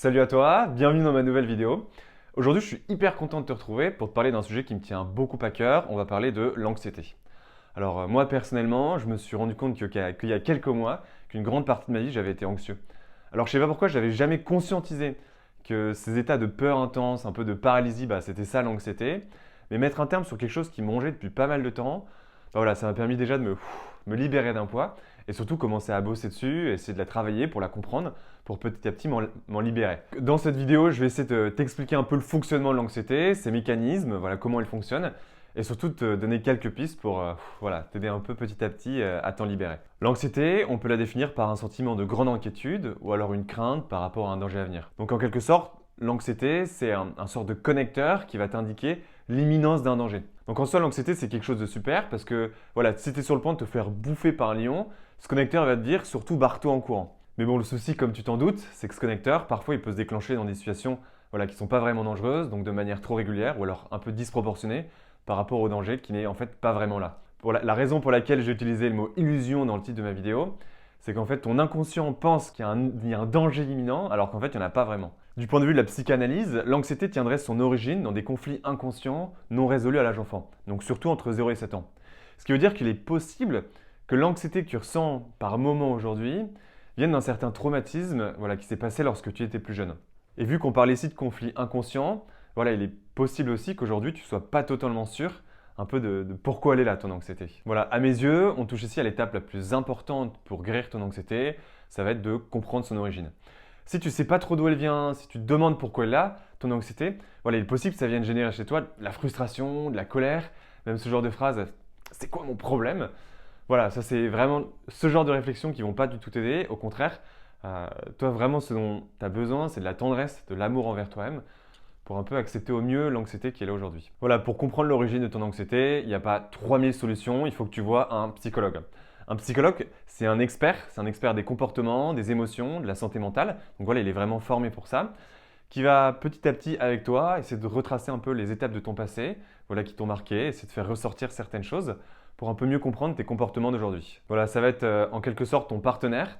Salut à toi, bienvenue dans ma nouvelle vidéo. Aujourd'hui, je suis hyper content de te retrouver pour te parler d'un sujet qui me tient beaucoup à cœur. On va parler de l'anxiété. Alors moi personnellement, je me suis rendu compte qu'il y a quelques mois, qu'une grande partie de ma vie, j'avais été anxieux. Alors je sais pas pourquoi, je n'avais jamais conscientisé que ces états de peur intense, un peu de paralysie, c'était ça l'anxiété. Mais mettre un terme sur quelque chose qui me rongeait depuis pas mal de temps, voilà, ça m'a permis déjà de me libérer d'un poids et surtout commencer à bosser dessus, essayer de la travailler pour la comprendre, pour petit à petit m'en libérer. Dans cette vidéo, je vais essayer de t'expliquer un peu le fonctionnement de l'anxiété, ses mécanismes, voilà comment elle fonctionne, et surtout te donner quelques pistes pour voilà, t'aider un peu petit à petit à t'en libérer. L'anxiété, on peut la définir par un sentiment de grande inquiétude ou alors une crainte par rapport à un danger à venir. Donc en quelque sorte, l'anxiété, c'est un sort de connecteur qui va t'indiquer l'imminence d'un danger. Donc en soi, l'anxiété, c'est quelque chose de super parce que voilà, si tu es sur le point de te faire bouffer par un lion, ce connecteur va te dire surtout barre-toi en courant. Mais bon, le souci, comme tu t'en doutes, c'est que ce connecteur, parfois, il peut se déclencher dans des situations voilà, qui ne sont pas vraiment dangereuses, donc de manière trop régulière ou alors un peu disproportionnée par rapport au danger qui n'est en fait pas vraiment là. Pour la raison pour laquelle j'ai utilisé le mot illusion dans le titre de ma vidéo, c'est qu'en fait ton inconscient pense qu'il y a un danger imminent alors qu'en fait il n'y en a pas vraiment. Du point de vue de la psychanalyse, l'anxiété tiendrait son origine dans des conflits inconscients non résolus à l'âge enfant, donc surtout entre 0 et 7 ans. Ce qui veut dire qu'il est possible que l'anxiété que tu ressens par moment aujourd'hui vienne d'un certain traumatisme voilà, qui s'est passé lorsque tu étais plus jeune. Et vu qu'on parle ici de conflits inconscients, voilà, il est possible aussi qu'aujourd'hui tu ne sois pas totalement sûr un peu de pourquoi elle est là, ton anxiété. Voilà, à mes yeux, on touche ici à l'étape la plus importante pour guérir ton anxiété, ça va être de comprendre son origine. Si tu ne sais pas trop d'où elle vient, si tu te demandes pourquoi elle est là, ton anxiété, voilà, il est possible que ça vienne générer chez toi de la frustration, de la colère, même ce genre de phrase, c'est quoi mon problème? Voilà, ça c'est vraiment ce genre de réflexions qui vont pas du tout t'aider, au contraire, toi vraiment ce dont tu as besoin, c'est de la tendresse, de l'amour envers toi-même, pour un peu accepter au mieux l'anxiété qui est là aujourd'hui. Voilà, pour comprendre l'origine de ton anxiété, il n'y a pas 3000 solutions, il faut que tu vois un psychologue. Un psychologue, c'est un expert des comportements, des émotions, de la santé mentale. Donc voilà, il est vraiment formé pour ça, qui va petit à petit avec toi essayer de retracer un peu les étapes de ton passé, voilà, qui t'ont marqué, essayer de faire ressortir certaines choses pour un peu mieux comprendre tes comportements d'aujourd'hui. Voilà, ça va être en quelque sorte ton partenaire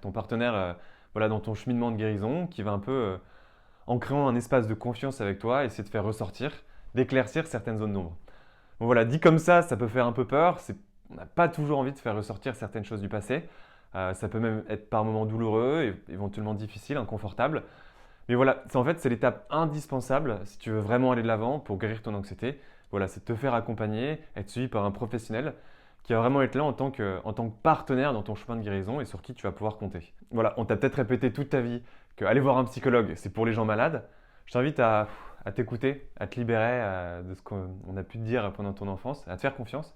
voilà, dans ton cheminement de guérison, qui va un peu en créant un espace de confiance avec toi, essayer de faire ressortir, d'éclaircir certaines zones d'ombre. Bon voilà, dit comme ça peut faire un peu peur. On n'a pas toujours envie de faire ressortir certaines choses du passé. Ça peut même être par moments douloureux, et éventuellement difficile, inconfortable. Mais voilà, en fait, c'est l'étape indispensable si tu veux vraiment aller de l'avant pour guérir ton anxiété. Voilà, c'est de te faire accompagner, être suivi par un professionnel qui va vraiment être là en tant que partenaire dans ton chemin de guérison et sur qui tu vas pouvoir compter. Voilà, on t'a peut-être répété toute ta vie que aller voir un psychologue, c'est pour les gens malades. Je t'invite à t'écouter, à te libérer de ce qu'on a pu te dire pendant ton enfance, à te faire confiance.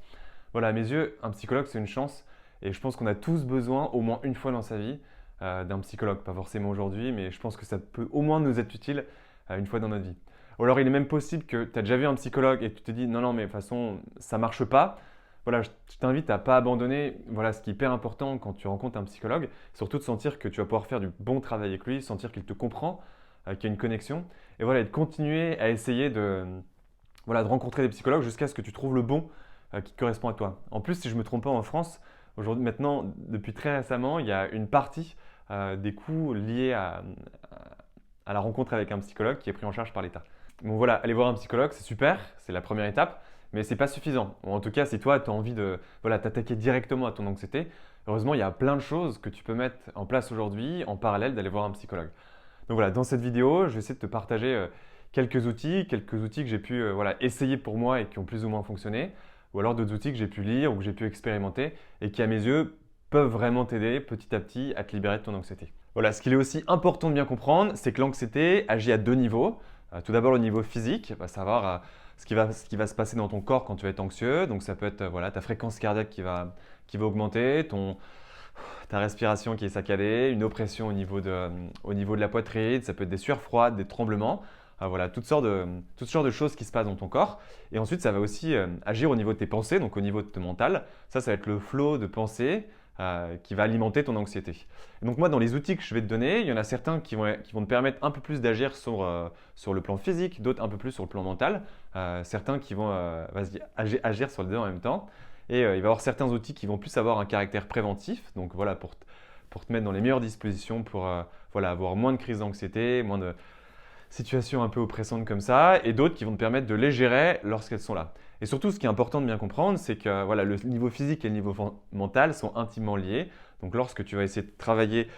Voilà, à mes yeux, un psychologue, c'est une chance et je pense qu'on a tous besoin, au moins une fois dans sa vie, d'un psychologue. Pas forcément aujourd'hui, mais je pense que ça peut au moins nous être utile une fois dans notre vie. Ou alors, il est même possible que tu as déjà vu un psychologue et que tu te dis non, non, mais de toute façon, ça ne marche pas. Voilà, je t'invite à ne pas abandonner. Voilà, ce qui est hyper important quand tu rencontres un psychologue, surtout de sentir que tu vas pouvoir faire du bon travail avec lui, sentir qu'il te comprend, qu'il y a une connexion. Et voilà, et de continuer à essayer voilà, de rencontrer des psychologues jusqu'à ce que tu trouves le bon qui correspond à toi. En plus, si je ne me trompe pas, en France, aujourd'hui, maintenant, depuis très récemment, il y a une partie des coûts liés à la rencontre avec un psychologue qui est pris en charge par l'État. Donc voilà, aller voir un psychologue, c'est super, c'est la première étape, mais ce n'est pas suffisant. Ou en tout cas, si toi, tu as envie de voilà, t'attaquer directement à ton anxiété, heureusement, il y a plein de choses que tu peux mettre en place aujourd'hui en parallèle d'aller voir un psychologue. Donc voilà, dans cette vidéo, je vais essayer de te partager quelques outils que j'ai pu voilà, essayer pour moi et qui ont plus ou moins fonctionné, ou alors d'autres outils que j'ai pu lire ou que j'ai pu expérimenter et qui, à mes yeux, peuvent vraiment t'aider petit à petit à te libérer de ton anxiété. Voilà, ce qu'il est aussi important de bien comprendre, c'est que l'anxiété agit à deux niveaux. Tout d'abord, le niveau physique, à savoir ce qui va se passer dans ton corps quand tu vas être anxieux. Donc ça peut être voilà, ta fréquence cardiaque qui va augmenter, ta respiration qui est saccadée, une oppression au niveau de la poitrine, ça peut être des sueurs froides, des tremblements, voilà, toutes sortes de choses qui se passent dans ton corps. Et ensuite, ça va aussi agir au niveau de tes pensées, donc au niveau de ton mental. Ça va être le flot de pensées qui va alimenter ton anxiété. Et donc moi, dans les outils que je vais te donner, il y en a certains qui vont te permettre un peu plus d'agir sur le plan physique, d'autres un peu plus sur le plan mental, certains qui vont agir sur les deux en même temps. Et il va y avoir certains outils qui vont plus avoir un caractère préventif, donc voilà, pour te mettre dans les meilleures dispositions pour voilà, avoir moins de crises d'anxiété, situations un peu oppressantes comme ça, et d'autres qui vont te permettre de les gérer lorsqu'elles sont là. Et surtout, ce qui est important de bien comprendre, c'est que voilà, le niveau physique et le niveau mental sont intimement liés. Donc lorsque tu vas essayer de travailler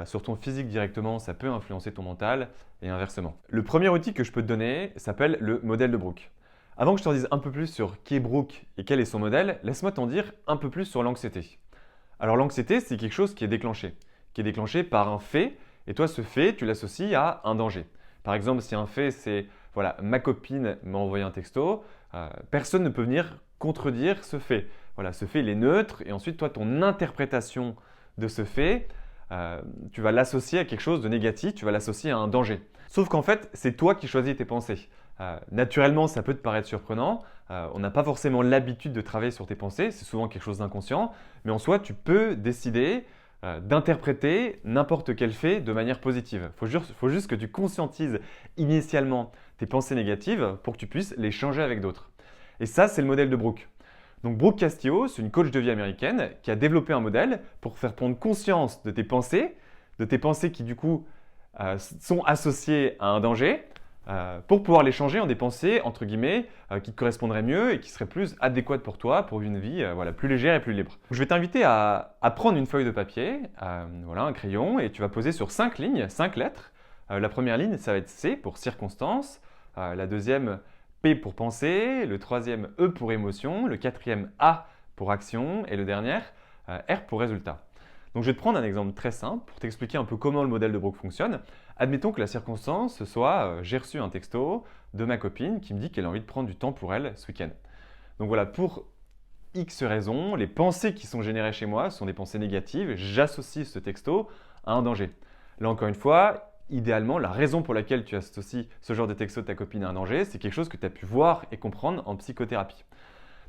sur ton physique directement, ça peut influencer ton mental et inversement. Le premier outil que je peux te donner s'appelle le modèle de Brooke. Avant que je t'en dise un peu plus sur qui est Brooke et quel est son modèle, laisse-moi t'en dire un peu plus sur l'anxiété. Alors l'anxiété, c'est quelque chose qui est déclenché par un fait, et toi ce fait, tu l'associes à un danger. Par exemple, si un fait c'est voilà, ma copine m'a envoyé un texto, personne ne peut venir contredire ce fait. Voilà, ce fait il est neutre, et ensuite toi ton interprétation de ce fait, tu vas l'associer à quelque chose de négatif, tu vas l'associer à un danger. Sauf qu'en fait, c'est toi qui choisis tes pensées. Naturellement, ça peut te paraître surprenant. On n'a pas forcément l'habitude de travailler sur tes pensées, c'est souvent quelque chose d'inconscient, mais en soi, tu peux décider d'interpréter n'importe quel fait de manière positive. Il faut juste que tu conscientises initialement tes pensées négatives pour que tu puisses les changer avec d'autres. Et ça, c'est le modèle de Brooke. Donc Brooke Castillo, c'est une coach de vie américaine qui a développé un modèle pour faire prendre conscience de tes pensées qui du coup sont associées à un danger, pour pouvoir les changer en des pensées, entre guillemets, qui te correspondraient mieux et qui seraient plus adéquates pour toi, pour une vie voilà, plus légère et plus libre. Je vais t'inviter à prendre une feuille de papier, voilà, un crayon, et tu vas poser sur 5 lignes, 5 lettres. La première ligne, ça va être C pour circonstance, la deuxième P pour pensée, le troisième E pour émotion, le quatrième A pour action et le dernier R pour résultat. Donc je vais te prendre un exemple très simple pour t'expliquer un peu comment le modèle de Brooke fonctionne. Admettons que la circonstance ce soit j'ai reçu un texto de ma copine qui me dit qu'elle a envie de prendre du temps pour elle ce week-end. Donc voilà, pour X raisons, les pensées qui sont générées chez moi sont des pensées négatives. J'associe ce texto à un danger. Là encore une fois, idéalement, la raison pour laquelle tu associes ce genre de texto de ta copine à un danger, c'est quelque chose que tu as pu voir et comprendre en psychothérapie.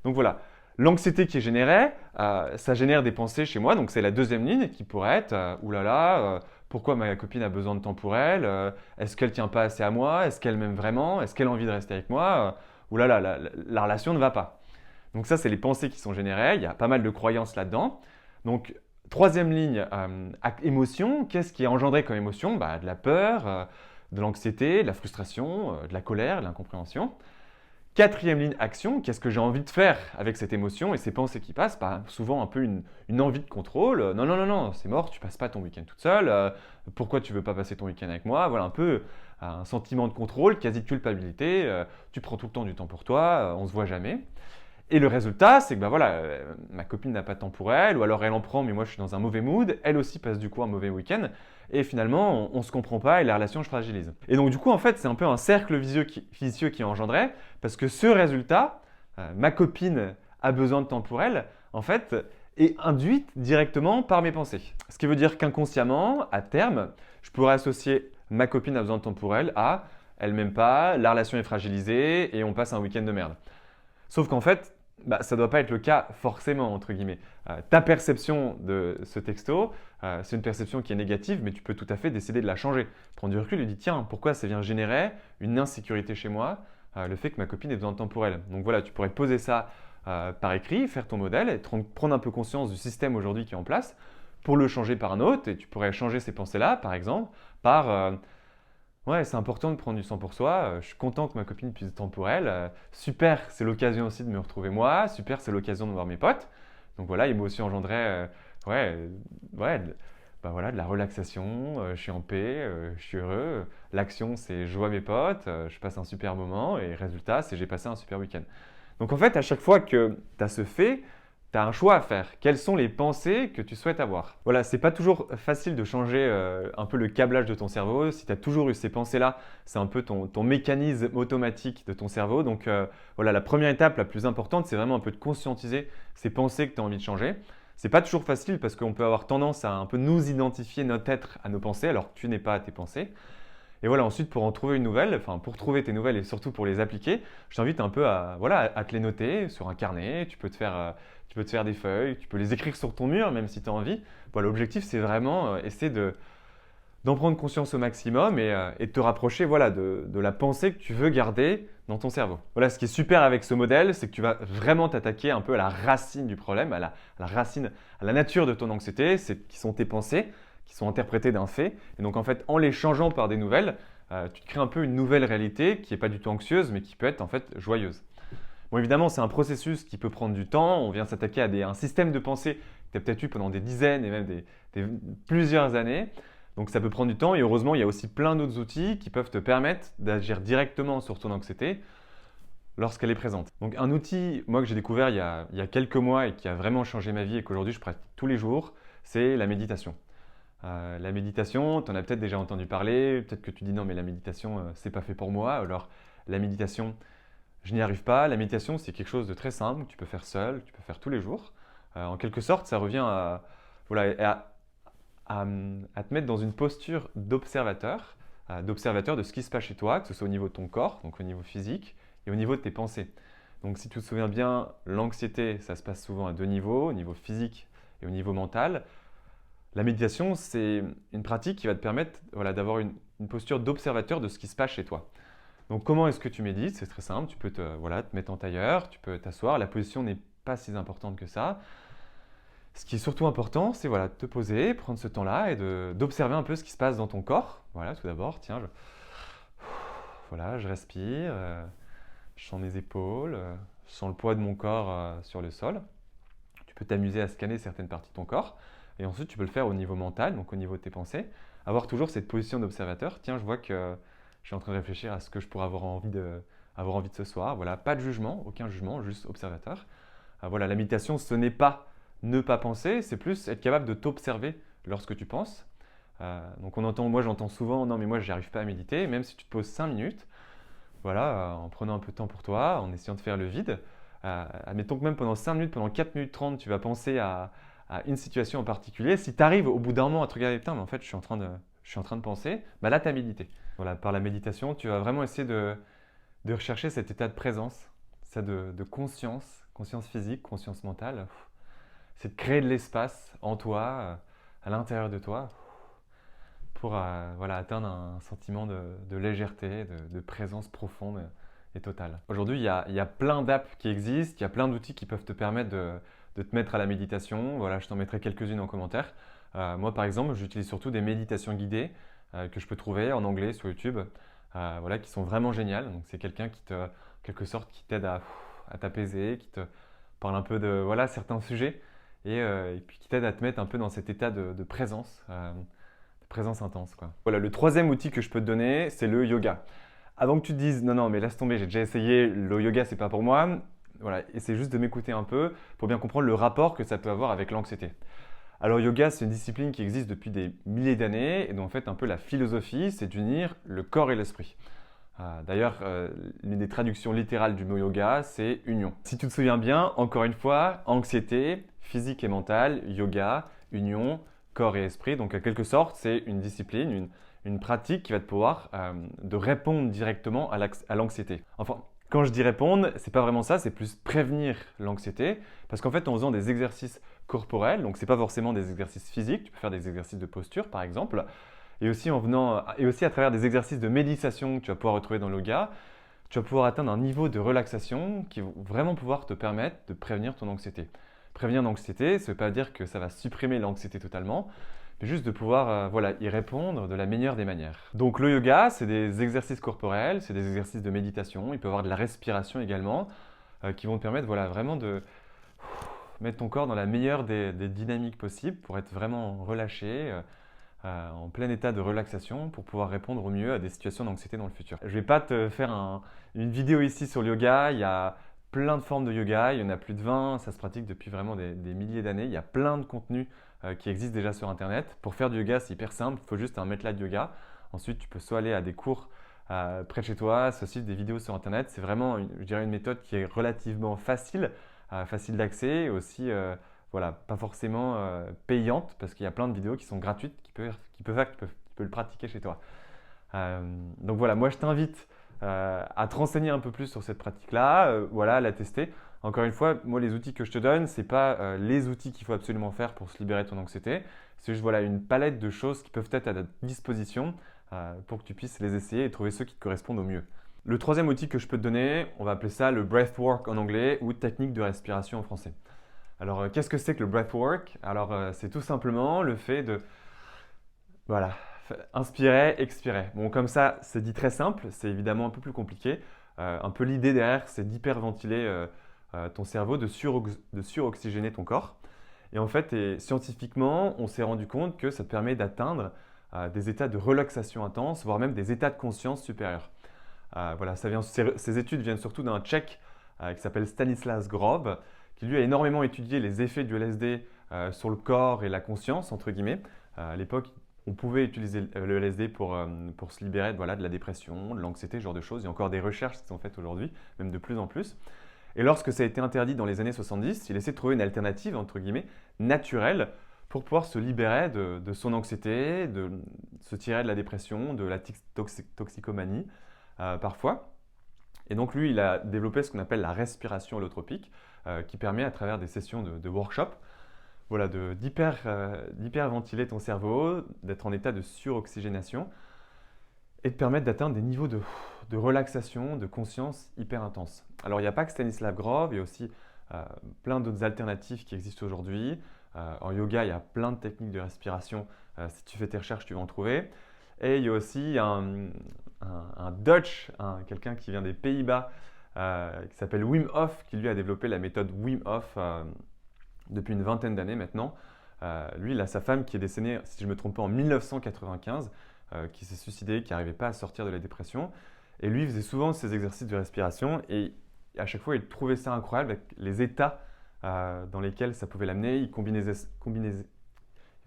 Donc voilà, l'anxiété qui est générée, ça génère des pensées chez moi. Donc c'est la deuxième ligne qui pourrait être oulala, pourquoi ma copine a besoin de temps pour elle, est-ce qu'elle ne tient pas assez à moi, est-ce qu'elle m'aime vraiment, est-ce qu'elle a envie de rester avec moi, oulala, la relation ne va pas. Donc ça, c'est les pensées qui sont générées, il y a pas mal de croyances là-dedans. Donc troisième ligne, émotion, qu'est-ce qui est engendré comme émotion? De la peur, de l'anxiété, de la frustration, de la colère, de l'incompréhension. Quatrième ligne, action, qu'est-ce que j'ai envie de faire avec cette émotion et ces pensées qui passent? Souvent un peu une envie de contrôle. Non, non, non, non, c'est mort, tu passes pas ton week-end toute seule. Pourquoi tu veux pas passer ton week-end avec moi? Voilà un peu un sentiment de contrôle, quasi de culpabilité. Tu prends tout le temps du temps pour toi, on se voit jamais. Et le résultat, c'est que voilà, ma copine n'a pas de temps pour elle, ou alors elle en prend, mais moi je suis dans un mauvais mood. Elle aussi passe du coup un mauvais week-end. Et finalement, on ne se comprend pas et la relation se fragilise. Et donc du coup, en fait, c'est un peu un cercle vicieux qui est engendré, parce que ce résultat, ma copine a besoin de temps pour elle, en fait, est induite directement par mes pensées. Ce qui veut dire qu'inconsciemment, à terme, je pourrais associer ma copine a besoin de temps pour elle à elle m'aime pas, la relation est fragilisée et on passe un week-end de merde. Sauf qu'en fait, ça ne doit pas être le cas forcément, entre guillemets. Ta perception de ce texto, c'est une perception qui est négative, mais tu peux tout à fait décider de la changer. Prendre du recul et dire tiens, pourquoi ça vient générer une insécurité chez moi, le fait que ma copine ait besoin de temps pour elle. Donc voilà, tu pourrais poser ça par écrit, faire ton modèle et prendre un peu conscience du système aujourd'hui qui est en place pour le changer par un autre. Et tu pourrais changer ces pensées-là, par exemple, par ouais, c'est important de prendre du temps pour soi. Je suis content que ma copine puisse du temps pour elle. Super, c'est l'occasion aussi de me retrouver moi. Super, c'est l'occasion de voir mes potes. Donc voilà, il m'a aussi engendré voilà, de la relaxation. Je suis en paix, je suis heureux. L'action, c'est je vois mes potes, je passe un super moment. Et résultat, c'est j'ai passé un super week-end. Donc en fait, à chaque fois que tu as ce fait, tu as un choix à faire. Quelles sont les pensées que tu souhaites avoir? Voilà, c'est pas toujours facile de changer un peu le câblage de ton cerveau. Si tu as toujours eu ces pensées-là, c'est un peu ton mécanisme automatique de ton cerveau. Donc voilà, la première étape la plus importante, c'est vraiment un peu de conscientiser ces pensées que tu as envie de changer. C'est pas toujours facile parce qu'on peut avoir tendance à un peu nous identifier notre être à nos pensées alors que tu n'es pas à tes pensées. Et voilà, ensuite, pour en trouver une nouvelle, enfin pour trouver tes nouvelles et surtout pour les appliquer, je t'invite un peu à te les noter sur un carnet. Tu peux te faire des feuilles, tu peux les écrire sur ton mur même si tu as envie. Voilà, l'objectif, c'est vraiment essayer d'en prendre conscience au maximum et de te rapprocher voilà, de la pensée que tu veux garder dans ton cerveau. Voilà, ce qui est super avec ce modèle, c'est que tu vas vraiment t'attaquer un peu à la racine du problème, à la racine, à la nature de ton anxiété, qui sont tes pensées, qui sont interprétées d'un fait. Et donc en fait, en les changeant par des nouvelles, tu te crées un peu une nouvelle réalité qui n'est pas du tout anxieuse, mais qui peut être en fait joyeuse. Bon, évidemment, c'est un processus qui peut prendre du temps. On vient s'attaquer à un système de pensée que tu as peut-être eu pendant des dizaines et même plusieurs années. Donc ça peut prendre du temps et heureusement, il y a aussi plein d'autres outils qui peuvent te permettre d'agir directement sur ton anxiété lorsqu'elle est présente. Donc un outil, moi que j'ai découvert il y a quelques mois et qui a vraiment changé ma vie et qu'aujourd'hui je pratique tous les jours, c'est la méditation. La méditation, tu en as peut-être déjà entendu parler, peut-être que tu dis non mais la méditation c'est pas fait pour moi. Alors la méditation, je n'y arrive pas. La méditation c'est quelque chose de très simple, que tu peux faire seul, tu peux faire tous les jours. En quelque sorte, ça revient voilà, à te mettre dans une posture d'observateur de ce qui se passe chez toi, que ce soit au niveau de ton corps, donc au niveau physique, et au niveau de tes pensées. Donc si tu te souviens bien, l'anxiété, ça se passe souvent à deux niveaux, au niveau physique et au niveau mental. La méditation, c'est une pratique qui va te permettre voilà, d'avoir une posture d'observateur de ce qui se passe chez toi. Donc comment est-ce que tu médites? C'est très simple, tu peux voilà, te mettre en tailleur, tu peux t'asseoir, la position n'est pas si importante que ça. Ce qui est surtout important, c'est voilà, de te poser, prendre ce temps-là et d'observer un peu ce qui se passe dans ton corps. Voilà, tout d'abord, tiens, voilà, je respire, je sens mes épaules, je sens le poids de mon corps sur le sol. Tu peux t'amuser à scanner certaines parties de ton corps. Et ensuite, tu peux le faire au niveau mental, donc au niveau de tes pensées. Avoir toujours cette position d'observateur. Tiens, je vois que je suis en train de réfléchir à ce que je pourrais avoir envie de ce soir. Voilà, pas de jugement, aucun jugement, juste observateur. Voilà, la méditation, ce n'est pas ne pas penser, c'est plus être capable de t'observer lorsque tu penses. Donc moi j'entends souvent, non mais moi j'y arrive pas à méditer, même si tu te poses 5 minutes, voilà, en prenant un peu de temps pour toi, en essayant de faire le vide. Admettons que même pendant 5 minutes, pendant 4 minutes 30, tu vas penser à une situation en particulier. Si tu arrives au bout d'un moment à te regarder, putain, mais en fait je suis en train de penser, bah là tu as médité. Voilà, par la méditation, tu vas vraiment essayer de rechercher cet état de présence, ça de conscience physique, conscience mentale. C'est de créer de l'espace en toi, à l'intérieur de toi, pour voilà, atteindre un sentiment de légèreté, de présence profonde et totale. Aujourd'hui, il y a plein d'apps qui existent, il y a plein d'outils qui peuvent te permettre de te mettre à la méditation. Voilà, je t'en mettrai quelques-unes en commentaire. Moi, par exemple, j'utilise surtout des méditations guidées que je peux trouver en anglais sur YouTube, voilà, qui sont vraiment géniales. Donc, c'est quelqu'un qui en quelque sorte, qui t'aide à t'apaiser, qui te parle un peu de voilà, certains sujets et puis qui t'aide à te mettre un peu dans cet état de présence intense, quoi. Voilà, le troisième outil que je peux te donner, c'est le yoga. Avant que tu te dises non, non, mais laisse tomber, j'ai déjà essayé, le yoga, c'est pas pour moi. Voilà, essaie juste de m'écouter un peu pour bien comprendre le rapport que ça peut avoir avec l'anxiété. Alors, yoga, c'est une discipline qui existe depuis des milliers d'années et dont en fait, un peu la philosophie, c'est d'unir le corps et l'esprit. D'ailleurs, l'une des traductions littérales du mot yoga, c'est union. Si tu te souviens bien, encore une fois, anxiété, physique et mentale, yoga, union, corps et esprit. Donc, en quelque sorte, c'est une discipline, une pratique qui va te pouvoir de répondre directement à l'anxiété. Enfin, quand je dis répondre, c'est pas vraiment ça, c'est plus prévenir l'anxiété. Parce qu'en fait, en faisant des exercices corporels, donc c'est pas forcément des exercices physiques, tu peux faire des exercices de posture par exemple, et aussi à travers des exercices de méditation que tu vas pouvoir retrouver dans le yoga, tu vas pouvoir atteindre un niveau de relaxation qui va vraiment pouvoir te permettre de prévenir ton anxiété. Prévenir l'anxiété, ça ne veut pas dire que ça va supprimer l'anxiété totalement, mais juste de pouvoir voilà, y répondre de la meilleure des manières. Donc le yoga, c'est des exercices corporels, c'est des exercices de méditation, il peut y avoir de la respiration également, qui vont te permettre voilà, vraiment de mettre ton corps dans la meilleure des dynamiques possibles pour être vraiment relâché, en plein état de relaxation pour pouvoir répondre au mieux à des situations d'anxiété dans le futur. Je ne vais pas te faire une vidéo ici sur le yoga, il y a plein de formes de yoga, il y en a plus de 20, ça se pratique depuis vraiment des milliers d'années, il y a plein de contenus qui existent déjà sur internet. Pour faire du yoga, c'est hyper simple, il faut juste un matelas de yoga. Ensuite, tu peux soit aller à des cours près de chez toi, soit suivre des vidéos sur internet. C'est vraiment, je dirais, une méthode qui est relativement facile d'accès, aussi voilà, pas forcément payante, parce qu'il y a plein de vidéos qui sont gratuites, qui peuvent le pratiquer chez toi. Donc voilà, moi je t'invite à te renseigner un peu plus sur cette pratique-là, voilà, à la tester. Encore une fois, moi les outils que je te donne, ce n'est pas les outils qu'il faut absolument faire pour se libérer de ton anxiété. C'est juste voilà, une palette de choses qui peuvent être à ta disposition pour que tu puisses les essayer et trouver ceux qui te correspondent au mieux. Le troisième outil que je peux te donner, on va appeler ça le breathwork en anglais ou technique de respiration en français. Alors, qu'est-ce que c'est que le breathwork? Alors, c'est tout simplement le fait de voilà, Inspirer, expirer. Bon, comme ça, c'est dit très simple, c'est évidemment un peu plus compliqué. Un peu l'idée derrière, c'est d'hyperventiler ton cerveau, de suroxygéner ton corps. Et en fait, scientifiquement, on s'est rendu compte que ça te permet d'atteindre des états de relaxation intense, voire même des états de conscience supérieurs. Voilà, ces études viennent surtout d'un Tchèque qui s'appelle Stanislas Grof, qui lui a énormément étudié les effets du LSD sur le corps et la conscience, entre guillemets. À l'époque, on pouvait utiliser le LSD pour se libérer voilà, de la dépression, de l'anxiété, ce genre de choses. Il y a encore des recherches qui sont faites aujourd'hui, même de plus en plus. Et lorsque ça a été interdit dans les années 70, il essaie de trouver une alternative, entre guillemets, naturelle pour pouvoir se libérer de son anxiété, de se tirer de la dépression, de la toxicomanie parfois. Et donc lui, il a développé ce qu'on appelle la respiration holotropique, qui permet à travers des sessions de workshop, voilà, d'hyperventiler ton cerveau, d'être en état de suroxygénation et de permettre d'atteindre des niveaux de relaxation, de conscience hyper intenses. Alors il n'y a pas que Stanislav Grof, il y a aussi plein d'autres alternatives qui existent aujourd'hui. En yoga, il y a plein de techniques de respiration. Si tu fais tes recherches, tu vas en trouver. Et il y a aussi un Dutch, quelqu'un qui vient des Pays-Bas, qui s'appelle Wim Hof, qui lui a développé la méthode Wim Hof depuis une vingtaine d'années maintenant. Lui, il a sa femme qui est décédée, si je ne me trompe pas, en 1995, qui s'est suicidée, qui n'arrivait pas à sortir de la dépression. Et lui, il faisait souvent ces exercices de respiration et à chaque fois, il trouvait ça incroyable avec les états dans lesquels ça pouvait l'amener. Il faisait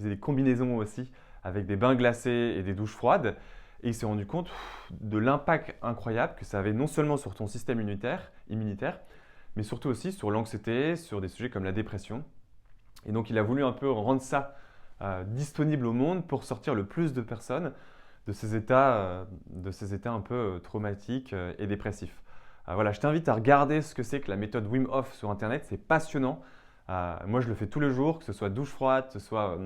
des combinaisons aussi avec des bains glacés et des douches froides. Et il s'est rendu compte de l'impact incroyable que ça avait non seulement sur ton système immunitaire, mais surtout aussi sur l'anxiété, sur des sujets comme la dépression. Et donc il a voulu un peu rendre ça disponible au monde pour sortir le plus de personnes de ces états un peu traumatiques et dépressifs. Voilà, je t'invite à regarder ce que c'est que la méthode Wim Hof sur Internet, c'est passionnant. Moi je le fais tous les jours, que ce soit douche froide, que ce soit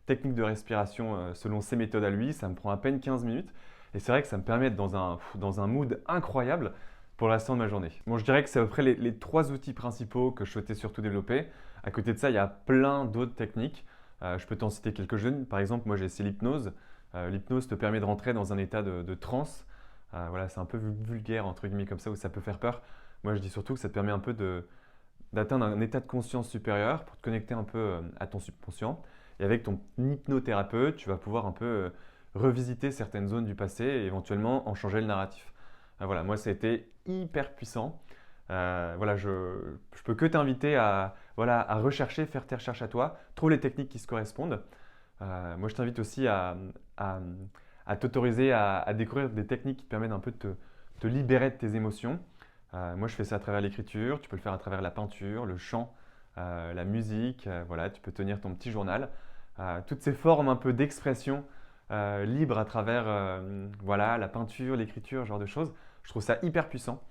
technique de respiration selon ses méthodes à lui, ça me prend à peine 15 minutes. Et c'est vrai que ça me permet d'être dans un mood incroyable pour le restant de ma journée. Bon, je dirais que c'est à peu près les trois outils principaux que je souhaitais surtout développer. À côté de ça, il y a plein d'autres techniques. Je peux t'en citer quelques-unes. Par exemple, moi j'ai essayé l'hypnose. L'hypnose te permet de rentrer dans un état de transe. Voilà, c'est un peu vulgaire entre guillemets comme ça où ça peut faire peur. Moi je dis surtout que ça te permet un peu d'atteindre un état de conscience supérieur pour te connecter un peu à ton subconscient. Et avec ton hypnothérapeute, tu vas pouvoir un peu revisiter certaines zones du passé et éventuellement en changer le narratif. Voilà, moi ça a été hyper puissant. Voilà, je peux que t'inviter voilà, à rechercher, faire tes recherches à toi, trouve les techniques qui se correspondent. Moi je t'invite aussi à t'autoriser à découvrir des techniques qui te permettent un peu de te libérer de tes émotions. Moi je fais ça à travers l'écriture, tu peux le faire à travers la peinture, le chant, la musique, voilà, tu peux tenir ton petit journal. Toutes ces formes un peu d'expression libre à travers voilà, la peinture, l'écriture, ce genre de choses. Je trouve ça hyper puissant.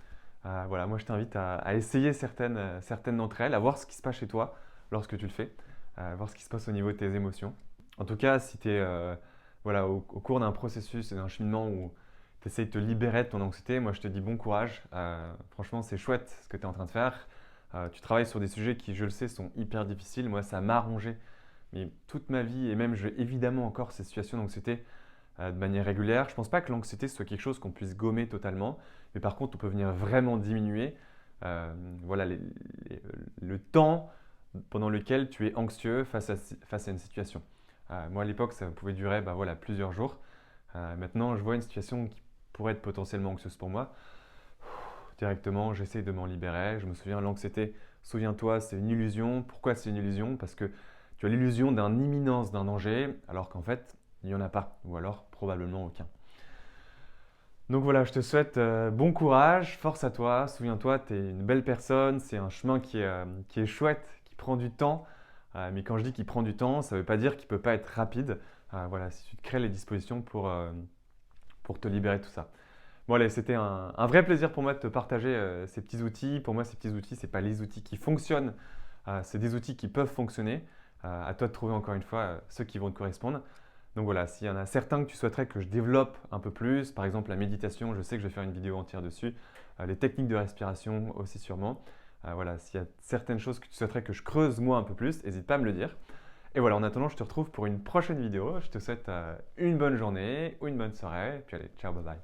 Voilà, moi je t'invite à essayer certaines d'entre elles, à voir ce qui se passe chez toi lorsque tu le fais, voir ce qui se passe au niveau de tes émotions. En tout cas, si tu es voilà, au cours d'un processus et d'un cheminement où tu essayes de te libérer de ton anxiété, moi je te dis bon courage. Franchement, c'est chouette ce que tu es en train de faire. Tu travailles sur des sujets qui, je le sais, sont hyper difficiles. Moi, ça m'a arrangé mais toute ma vie et même j'ai évidemment encore ces situations d'anxiété de manière régulière. Je ne pense pas que l'anxiété soit quelque chose qu'on puisse gommer totalement, mais par contre on peut venir vraiment diminuer voilà, le temps pendant lequel tu es anxieux face à une situation. Moi à l'époque ça pouvait durer voilà, plusieurs jours. Maintenant je vois une situation qui pourrait être potentiellement anxieuse pour moi. Directement j'essaie de m'en libérer. Je me souviens l'anxiété, souviens-toi c'est une illusion. Pourquoi c'est une illusion? Parce que tu as l'illusion d'une imminence d'un danger, alors qu'en fait, il n'y en a pas, ou alors probablement aucun. Donc voilà, je te souhaite bon courage, force à toi, souviens-toi, tu es une belle personne, c'est un chemin qui est chouette, qui prend du temps, mais quand je dis qu'il prend du temps, ça ne veut pas dire qu'il ne peut pas être rapide. Voilà, si tu te crées les dispositions pour te libérer de tout ça. Bon allez, c'était un vrai plaisir pour moi de te partager ces petits outils. Pour moi, ces petits outils, ce n'est pas les outils qui fonctionnent, c'est des outils qui peuvent fonctionner. À toi de trouver encore une fois ceux qui vont te correspondre. Donc voilà, s'il y en a certains que tu souhaiterais que je développe un peu plus, par exemple la méditation, je sais que je vais faire une vidéo entière dessus, les techniques de respiration aussi sûrement. Voilà, s'il y a certaines choses que tu souhaiterais que je creuse moi un peu plus, n'hésite pas à me le dire. Et voilà, en attendant, je te retrouve pour une prochaine vidéo. Je te souhaite une bonne journée ou une bonne soirée. Et puis allez, ciao, bye bye.